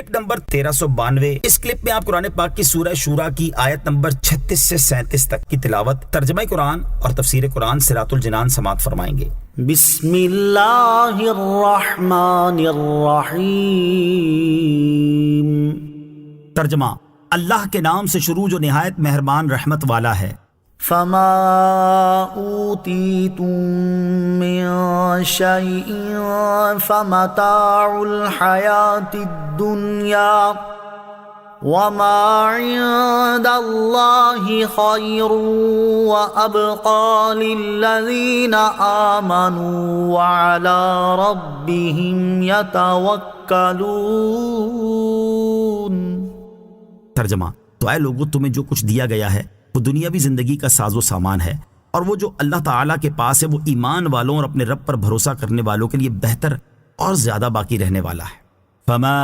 Clip number 1392۔ اس clip میں آپ قرآن پاک کی سورہ شورا کی آیت نمبر 36 سے 37 تک کی تلاوت، ترجمہ قرآن اور تفسیر قرآن صراط الجنان سماعت فرمائیں گے۔ بسم اللہ الرحمن الرحیم۔ ترجمہ، اللہ کے نام سے شروع جو نہایت مہربان رحمت والا ہے۔ فما اوتیتم من شیء فمتاع الحیاۃ الدنیا وما عند اللہ خیر وابقى للذین آمنوا وعلی ربهم یتوکلون۔ ترجمہ، تو اے لوگو، تمہیں جو کچھ دیا گیا ہے وہ دنیاوی زندگی کا ساز و سامان ہے، اور وہ جو اللہ تعالیٰ کے پاس ہے وہ ایمان والوں اور اپنے رب پر بھروسہ کرنے والوں کے لیے بہتر اور زیادہ باقی رہنے والا ہے۔ فما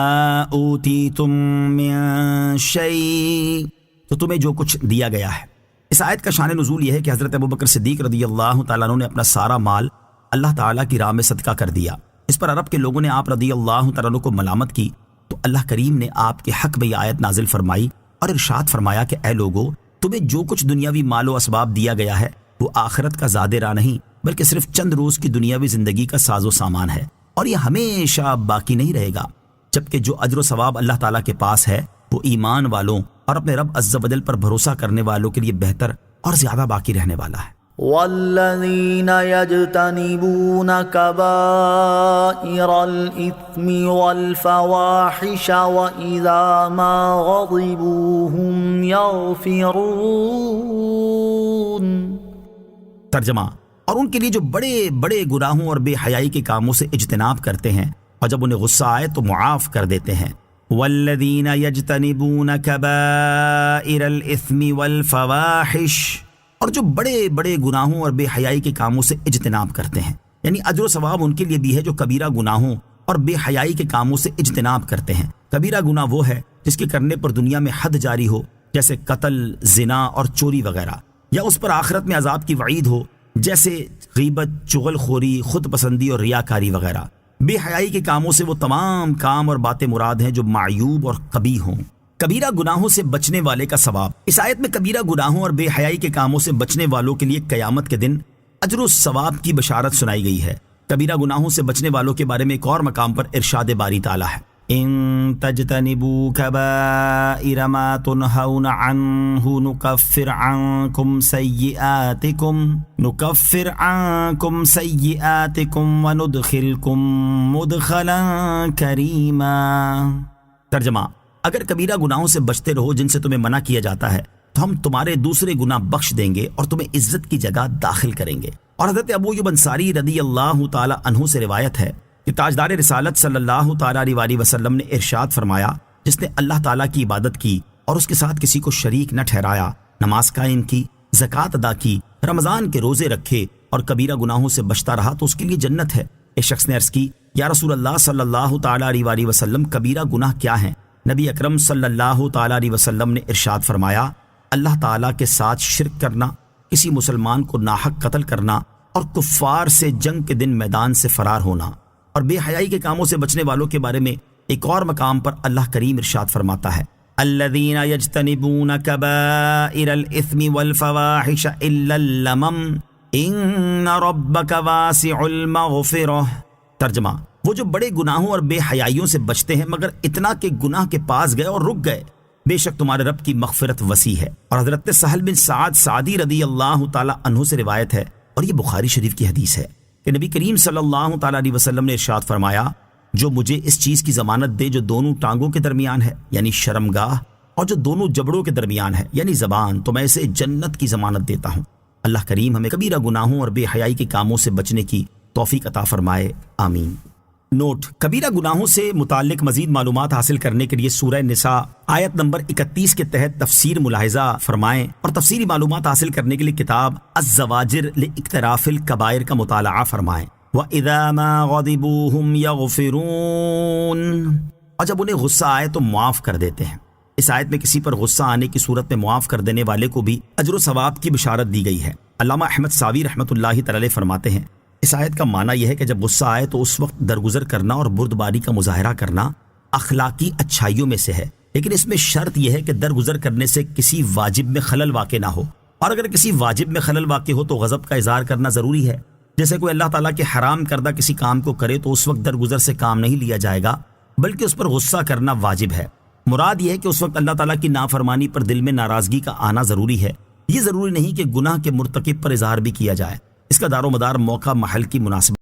اوتیتم من شیء، تو تمہیں جو کچھ دیا گیا ہے۔ اس آیت کا شان نزول یہ ہے کہ حضرت ابوبکر صدیق رضی اللہ تعالیٰ عنہ نے اپنا سارا مال اللہ تعالیٰ کی راہ میں صدقہ کر دیا۔ اس پر عرب کے لوگوں نے آپ رضی اللہ تعالیٰ عنہ کو ملامت کی تو اللہ کریم نے آپ کے حق میں یہ آیت نازل فرمائی اور ارشاد فرمایا کہ اے لوگو، تمہیں جو کچھ دنیاوی مال و اسباب دیا گیا ہے وہ آخرت کا زاد راہ نہیں، بلکہ صرف چند روز کی دنیاوی زندگی کا ساز و سامان ہے، اور یہ ہمیشہ باقی نہیں رہے گا، جبکہ جو اجر و ثواب اللہ تعالیٰ کے پاس ہے وہ ایمان والوں اور اپنے رب عز و جل پر بھروسہ کرنے والوں کے لیے بہتر اور زیادہ باقی رہنے والا ہے۔ والذین یجتنبون کبائر الاثم والفواحش واذا ما غضبوا هم یغفرون۔ ترجمہ، اور ان کے لیے جو بڑے بڑے گناہوں اور بے حیائی کے کاموں سے اجتناب کرتے ہیں اور جب انہیں غصہ آئے تو معاف کر دیتے ہیں۔ والذین یجتنبون کبائر الاثم والفواحش، اور جو بڑے بڑے گناہوں اور بے حیائی کے کاموں سے اجتناب کرتے ہیں، یعنی اجر و ثواب ان کے لیے بھی ہے جو کبیرہ گناہوں اور بے حیائی کے کاموں سے اجتناب کرتے ہیں۔ کبیرہ گناہ وہ ہے جس کے کرنے پر دنیا میں حد جاری ہو، جیسے قتل، زنا اور چوری وغیرہ، یا اس پر آخرت میں عذاب کی وعید ہو، جیسے غیبت، چغل خوری، خود پسندی اور ریاکاری وغیرہ۔ بے حیائی کے کاموں سے وہ تمام کام اور باتیں مراد ہیں جو معیوب اور قبیح ہوں۔ کبیرہ گناہوں سے بچنے والے کا ثواب۔ اس آیت میں کبیرہ گناہوں اور بے حیائی کے کاموں سے بچنے والوں کے لیے قیامت کے دن اجر و ثواب کی بشارت سنائی گئی ہے۔ کبیرہ گناہوں سے بچنے والوں کے بارے میں ایک اور مقام پر ارشاد باری تعالیٰ ہے، ان تجتنبوا کبائر ما تنہون عنہ نکفر عنکم سیئاتکم وندخلکم مدخلا کریما۔ ترجمہ، اگر کبیرہ گناہوں سے بچتے رہو جن سے تمہیں منع کیا جاتا ہے تو ہم تمہارے دوسرے گناہ بخش دیں گے اور تمہیں عزت کی جگہ داخل کریں گے۔ اور حضرت ابو ایوب انصاری رضی اللہ تعالی عنہ سے روایت ہے کہ تاجدار رسالت صلی اللہ تعالی علیہ وسلم نے ارشاد فرمایا، جس نے اللہ تعالیٰ کی عبادت کی اور اس کے ساتھ کسی کو شریک نہ ٹھہرایا، نماز قائم کی، زکوٰۃ ادا کی، رمضان کے روزے رکھے اور کبیرہ گناہوں سے بچتا رہا تو اس کے لیے جنت ہے۔ ایک شخص نے عرض کی، یا رسول اللہ صلی اللہ تعالی علیہ وسلم، کبیرہ گناہ کیا ہیں؟ نبی اکرم صلی اللہ تعالی علیہ وسلم نے ارشاد فرمایا، اللہ تعالیٰ کے ساتھ شرک کرنا، کسی مسلمان کو ناحق قتل کرنا، اور کفار سے جنگ کے دن میدان سے فرار ہونا۔ اور بے حیائی کے کاموں سے بچنے والوں کے بارے میں ایک اور مقام پر اللہ کریم ارشاد فرماتا ہے، الذین یجتنبون کبائر الاثم والفواحش الا اللمم ان ربک واسع المغفرہ۔ ترجمہ، وہ جو بڑے گناہوں اور بے حیائیوں سے بچتے ہیں مگر اتنا کہ گناہ کے پاس گئے اور رک گئے، بے شک تمہارے رب کی مغفرت وسیع ہے۔ اور حضرت سہل بن سعد سعدی رضی اللہ تعالی عنہ سے روایت ہے، اور یہ بخاری شریف کی حدیث ہے، کہ نبی کریم صلی اللہ تعالی علیہ وسلم نے ارشاد فرمایا، جو مجھے اس چیز کی ضمانت دے جو دونوں ٹانگوں کے درمیان ہے یعنی شرمگاہ، اور جو دونوں جبڑوں کے درمیان ہے یعنی زبان، تو میں اسے جنت کی ضمانت دیتا ہوں۔ اللہ کریم ہمیں کبیرہ گناہوں اور بے حیائی کے کاموں سے بچنے کی توفیق عطا فرمائے، آمین۔ نوٹ: کبیرہ گناہوں سے متعلق مزید معلومات حاصل کرنے کے لیے سورہ نساء آیت نمبر 31 کے تحت تفسیر ملاحظہ فرمائیں، اور تفسیری معلومات حاصل کرنے کے لیے کتاب الزواجر لاقتراف الکبائر کا مطالعہ فرمائیں۔ وَإِذَا مَا غَضِبُوا هُمْ يَغْفِرُونَ، اور جب انہیں غصہ آئے تو معاف کر دیتے ہیں۔ اس آیت میں کسی پر غصہ آنے کی صورت میں معاف کر دینے والے کو بھی اجر و ثواب کی بشارت دی گئی ہے۔ علامہ احمد ساوی رحمۃ اللہ تعالی فرماتے ہیں، اس آیت کا معنی یہ ہے کہ جب غصہ آئے تو اس وقت درگزر کرنا اور بردباری کا مظاہرہ کرنا اخلاقی اچھائیوں میں سے ہے، لیکن اس میں شرط یہ ہے کہ درگزر کرنے سے کسی واجب میں خلل واقع نہ ہو، اور اگر کسی واجب میں خلل واقع ہو تو غضب کا اظہار کرنا ضروری ہے۔ جیسے کوئی اللہ تعالیٰ کے حرام کردہ کسی کام کو کرے تو اس وقت درگزر سے کام نہیں لیا جائے گا، بلکہ اس پر غصہ کرنا واجب ہے۔ مراد یہ ہے کہ اس وقت اللہ تعالیٰ کی نافرمانی پر دل میں ناراضگی کا آنا ضروری ہے۔ یہ ضروری نہیں کہ گناہ کے مرتکب پر اظہار بھی کیا جائے، اس کا دار و مدار موقع محل کی مناسبت